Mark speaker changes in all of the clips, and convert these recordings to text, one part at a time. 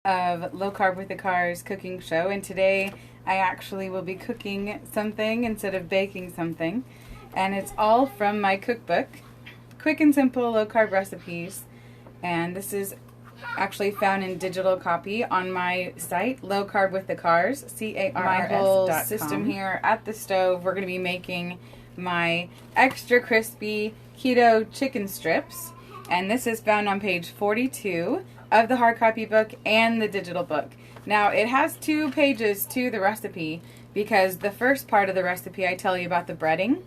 Speaker 1: of Low Carb with the Cars cooking show, and today I actually will be cooking something instead of baking something, and it's all from my cookbook, Quick and Simple Low Carb Recipes, and this is actually found in digital copy on my site, Low Carb with the Cars, CARRS.com. My whole system here at the stove, we're going to be making my extra crispy keto chicken strips, and this is found on page 42 of the hard copy book and the digital book. Now, it has 2 pages to the recipe because the first part of the recipe I tell you about the breading,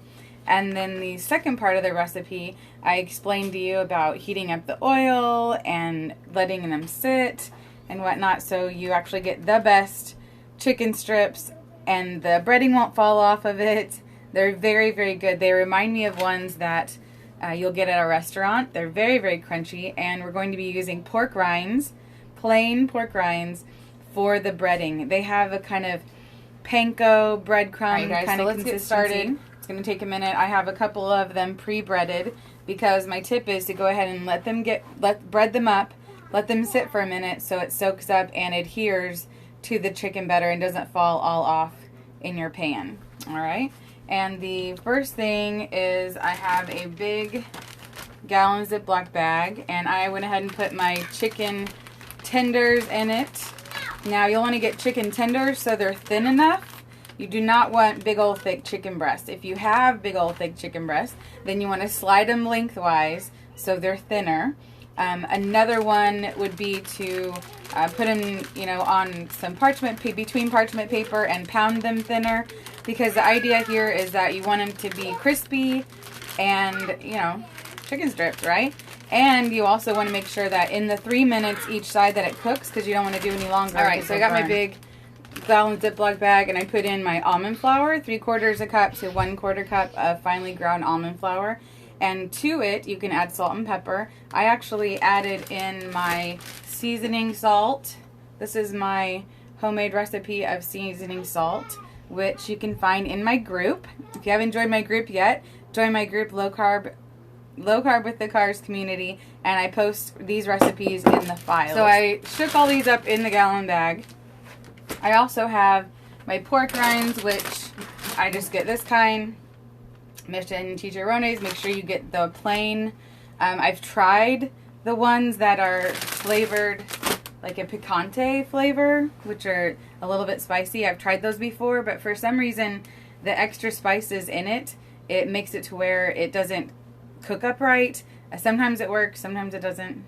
Speaker 1: and then the second part of the recipe I explain to you about heating up the oil and letting them sit and whatnot, so you actually get the best chicken strips and the breading won't fall off of it. They're very, very good. They remind me of ones that you'll get at a restaurant. They're very, very crunchy, and we're going to be using pork rinds, plain pork rinds, for the breading. They have a kind of panko breadcrumb kind of consistency. Get started. It's going to take a minute. I have a couple of them pre-breaded because my tip is to go ahead and bread them up, let them sit for a minute so it soaks up and adheres to the chicken better and doesn't fall all off in your pan. All right. And the first thing is I have a big gallon Ziploc bag, and I went ahead and put my chicken tenders in it. Now, you'll want to get chicken tenders so they're thin enough. You do not want big old thick chicken breasts. If you have big old thick chicken breasts, then you want to slide them lengthwise so they're thinner. Another one would be to put them, on some between parchment paper and pound them thinner, because the idea here is that you want them to be crispy and, chicken strips, right? And you also want to make sure that in the 3 minutes each side that it cooks, because you don't want to do any longer. All right, so I got my big gallon Ziploc bag, and I put in my almond flour, 3/4 cup to 1/4 cup of finely ground almond flour. And to it, you can add salt and pepper. I actually added in my seasoning salt. This is my homemade recipe of seasoning salt, which you can find in my group. If you haven't joined my group yet, join my group, Low Carb with the Cars community, and I post these recipes in the files. So I shook all these up in the gallon bag. I also have my pork rinds, which I just get this kind. Mission chicharrones, make sure you get the plain. I've tried the ones that are flavored like a picante flavor, which are a little bit spicy. I've tried those before, but for some reason the extra spices in it makes it to where it doesn't cook up right. Sometimes it works, sometimes it doesn't.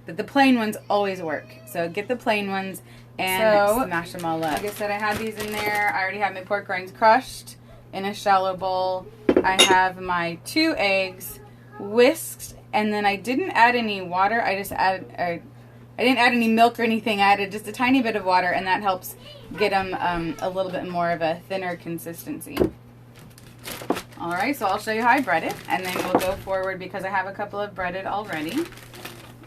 Speaker 1: But the plain ones always work. So get the plain ones and smash them all up. Like I said, I had these in there. I already have my pork rinds crushed in a shallow bowl. I have my 2 eggs whisked, and then I didn't add any water. I didn't add any milk or anything. I added just a tiny bit of water, and that helps get them a little bit more of a thinner consistency. All right, so I'll show you how I bread it, and then we'll go forward because I have a couple of breaded already.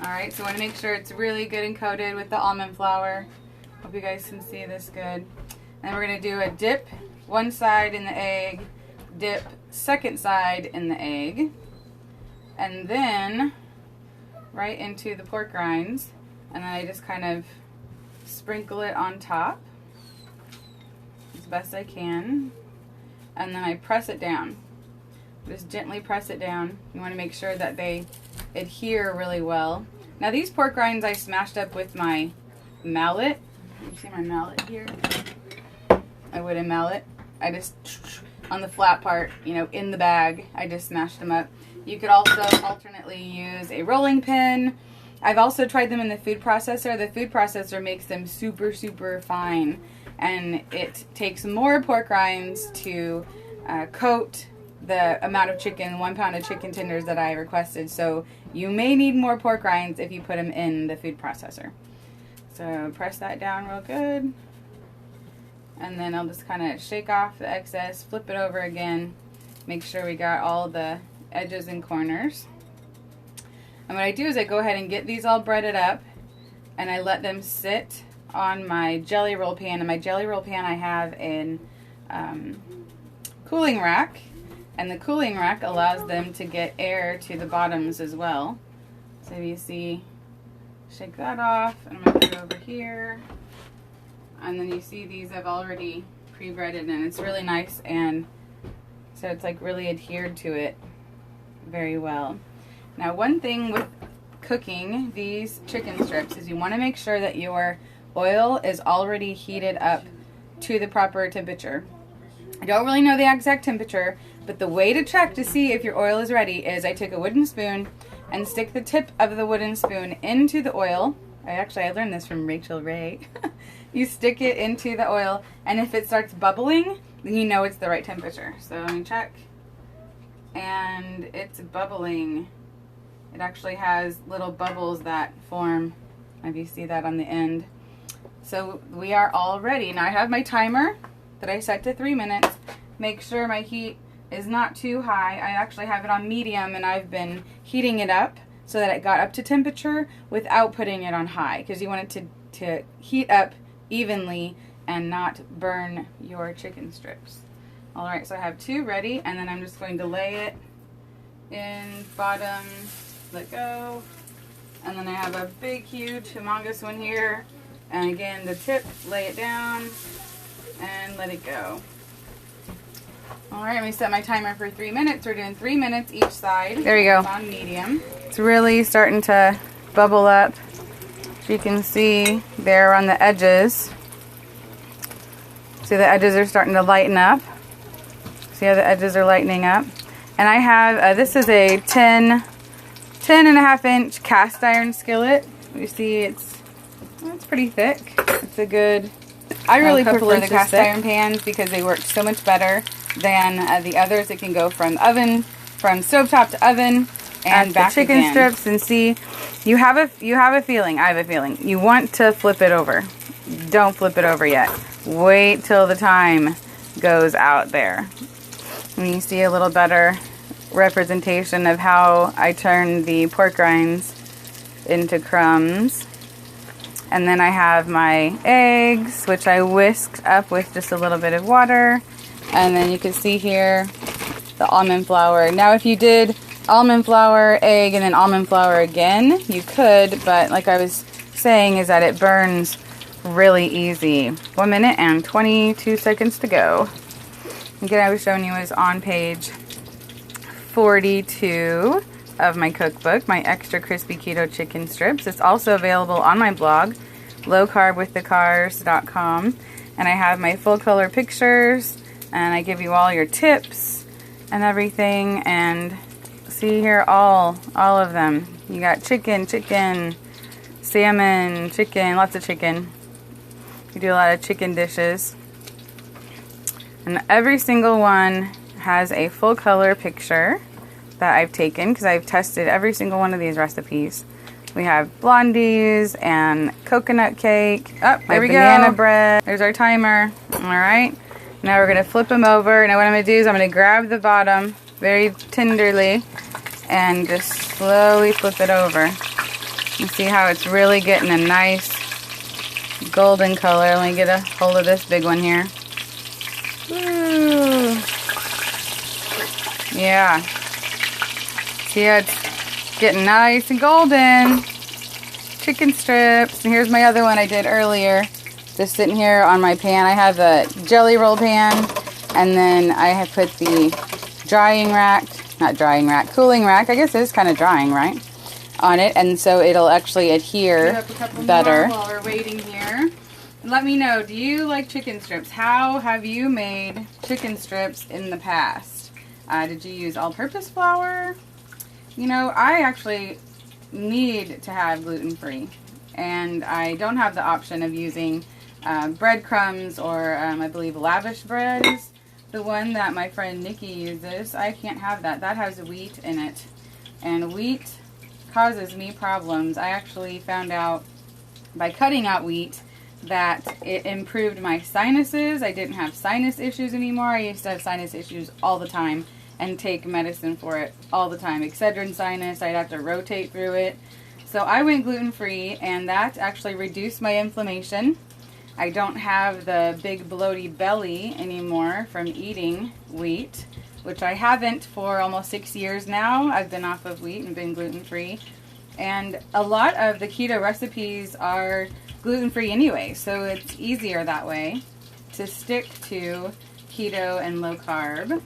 Speaker 1: All right, so I want to make sure it's really good and coated with the almond flour. Hope you guys can see this good. And we're going to do a dip one side in the egg, dip second side in the egg, and then right into the pork rinds, and then I just kind of sprinkle it on top as best I can, and then I press it down. Just gently press it down. You want to make sure that they adhere really well. Now, these pork rinds I smashed up with my mallet. You see my mallet here? A wooden mallet. I just, on the flat part, in the bag, I just smashed them up. You could also alternately use a rolling pin. I've also tried them in the food processor. The food processor makes them super, super fine. And it takes more pork rinds to coat the amount of chicken, 1 pound of chicken tenders that I requested. So you may need more pork rinds if you put them in the food processor. So press that down real good. And then I'll just kind of shake off the excess, flip it over again, make sure we got all the edges and corners. And what I do is I go ahead and get these all breaded up, and I let them sit on my jelly roll pan. And my jelly roll pan I have in cooling rack, and the cooling rack allows them to get air to the bottoms as well. So you see Shake that off, and I'm going to put it over here. And then you see these I've already pre-breaded, and it's really nice, and so it's like really adhered to it very well. Now, one thing with cooking these chicken strips is you want to make sure that your oil is already heated up to the proper temperature. I don't really know the exact temperature, but the way to check to see if your oil is ready is I take a wooden spoon and stick the tip of the wooden spoon into the oil. I learned this from Rachel Ray. You stick it into the oil, and if it starts bubbling, then you know it's the right temperature. So let me check. And it's bubbling. It actually has little bubbles that form. If you see that on the end. So we are all ready. Now I have my timer that I set to 3 minutes. Make sure my heat is not too high. I actually have it on medium, and I've been heating it up so that it got up to temperature without putting it on high, because you want it to heat up evenly and not burn your chicken strips. Alright, so I have 2 ready, and then I'm just going to lay it in bottom, let go, and then I have a big, huge, humongous one here, and again the tip, lay it down, and let it go. Alright, let me set my timer for 3 minutes. We're doing 3 minutes each side. There we go. It's on medium. It's really starting to bubble up. As you can see there on the edges. See, the edges are starting to lighten up. See how the edges are lightening up? And I have, this is a 10.5 inch cast iron skillet. You see it's pretty thick. It's a good, I really prefer the cast iron pans because they work so much better than the others. It can go from oven, from stovetop to oven, and back chicken again. Strips, and see, you have a feeling. I have a feeling you want to flip it over. Don't flip it over yet. Wait till the time goes out there, and you see a little better representation of how I turn the pork rinds into crumbs. And then I have my eggs, which I whisked up with just a little bit of water. And then you can see here the almond flour. Now if you did almond flour, egg, and then almond flour again, you could, but like I was saying is that it burns really easy. 1 minute and 22 seconds to go. Again, I was showing you is on page 42 of my cookbook, my extra crispy keto chicken strips. It's also available on my blog, lowcarbwiththecars.com, and I have my full color pictures, and I give you all your tips and everything. And see here, all of them. You got chicken, salmon, chicken, lots of chicken. You do a lot of chicken dishes, and every single one has a full color picture that I've taken because I've tested every single one of these recipes. We have blondies and coconut cake. Oh, there we go. Banana bread. There's our timer. All right. Now we're going to flip them over. Now what I'm going to do is I'm going to grab the bottom very tenderly and just slowly flip it over. You see how it's really getting a nice golden color. Let me get a hold of this big one here. Woo. Yeah. See how it's getting nice and golden. Chicken strips. And here's my other one I did earlier. Just sitting here on my pan. I have a jelly roll pan, and then I have put the cooling rack. I guess it is kind of drying, right? On it, and so it'll actually adhere better. While we're waiting here, let me know, do you like chicken strips? How have you made chicken strips in the past? Did you use all-purpose flour? You know, I actually need to have gluten-free, and I don't have the option of using breadcrumbs or I believe lavish bread is the one that my friend Nikki uses. I can't have that. That has wheat in it, and wheat causes me problems. I actually found out by cutting out wheat that it improved my sinuses. I didn't have sinus issues anymore. I used to have sinus issues all the time and take medicine for it all the time. Excedrin sinus, I'd have to rotate through it. So I went gluten-free, and that actually reduced my inflammation. I don't have the big bloaty belly anymore from eating wheat, which I haven't for almost 6 years now. I've been off of wheat and been gluten-free. And a lot of the keto recipes are gluten-free anyway, so it's easier that way to stick to keto and low carb.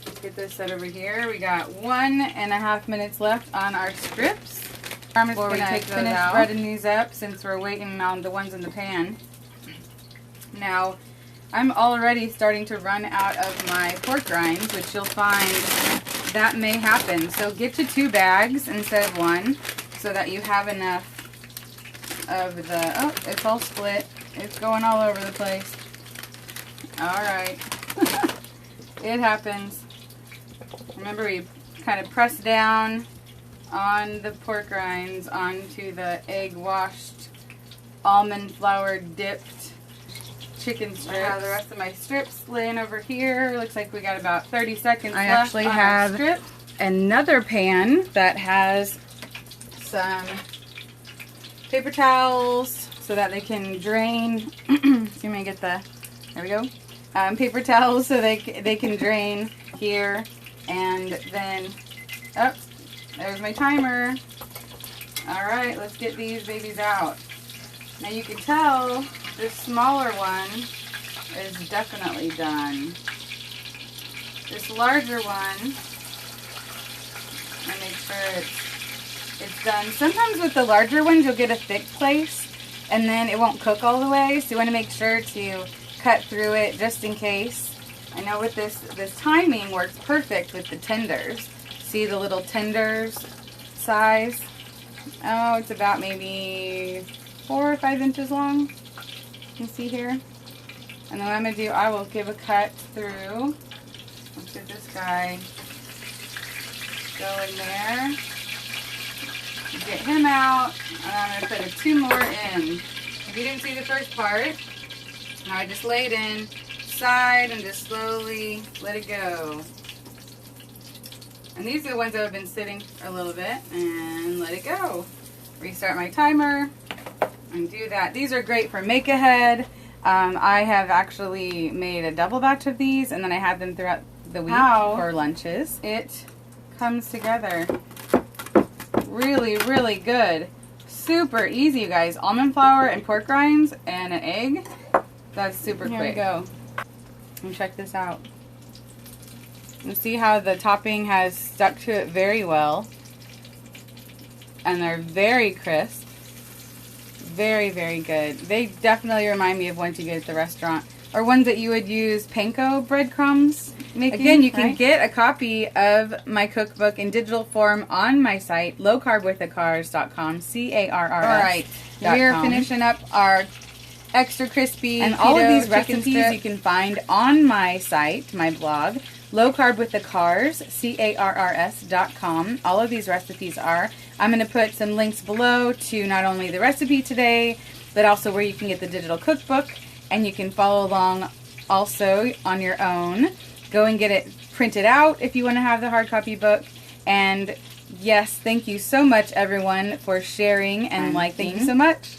Speaker 1: Let's get this set over here. We got 1.5 minutes left on our strips. I'm just going to finish breading these up since we're waiting on the ones in the pan. Now, I'm already starting to run out of my pork rinds, which you'll find that may happen. So get to 2 bags instead of 1 so that you have enough of the, oh, it's all split. It's going all over the place. Alright. It happens. Remember, we kind of press down on the pork rinds onto the egg washed, almond flour dipped chicken strips. I have the rest of my strips laying over here. Looks like we got about 30 seconds left. I actually have another pan that has some paper towels so that they can drain. Excuse me, get the, there we go. Paper towels so they can drain here. And then, oh, there's my timer. Alright, let's get these babies out. Now you can tell this smaller one is definitely done. This larger one, I make sure it's done. Sometimes with the larger ones you'll get a thick place and then it won't cook all the way, so you want to make sure to cut through it just in case. I know with this timing works perfect with the tenders. See the little tenders size? Oh, it's about maybe 4 or 5 inches long. You can see here. And then what I'm going to do, I will give a cut through. Let's get this guy go in there. Get him out. And I'm going to put 2 more in. If you didn't see the first part, now I just lay it in side and just slowly let it go. And these are the ones that have been sitting for a little bit, and let it go. Restart my timer and do that. These are great for make ahead. I have actually made a double batch of these, and then I had them throughout the week for lunches. It comes together really, really good. Super easy, you guys. Almond flour and pork rinds and an egg. That's super quick. Here we go. And check this out. You see how the topping has stuck to it very well. And they're very crisp. Very, very good. They definitely remind me of ones you get at the restaurant. Or ones that you would use panko breadcrumbs making. Again, you can get a copy of my cookbook in digital form on my site, lowcarbwiththecars.com, CARRS. Alright, we're finishing up our extra crispy and all of these recipes you can find on my site, my blog, lowcarbwiththecars, CARRS.com. All of these recipes are. I'm going to put some links below to not only the recipe today, but also where you can get the digital cookbook, and you can follow along also on your own. Go and get it printed out if you want to have the hard copy book. And yes, thank you so much everyone for sharing and liking. Thank you so much.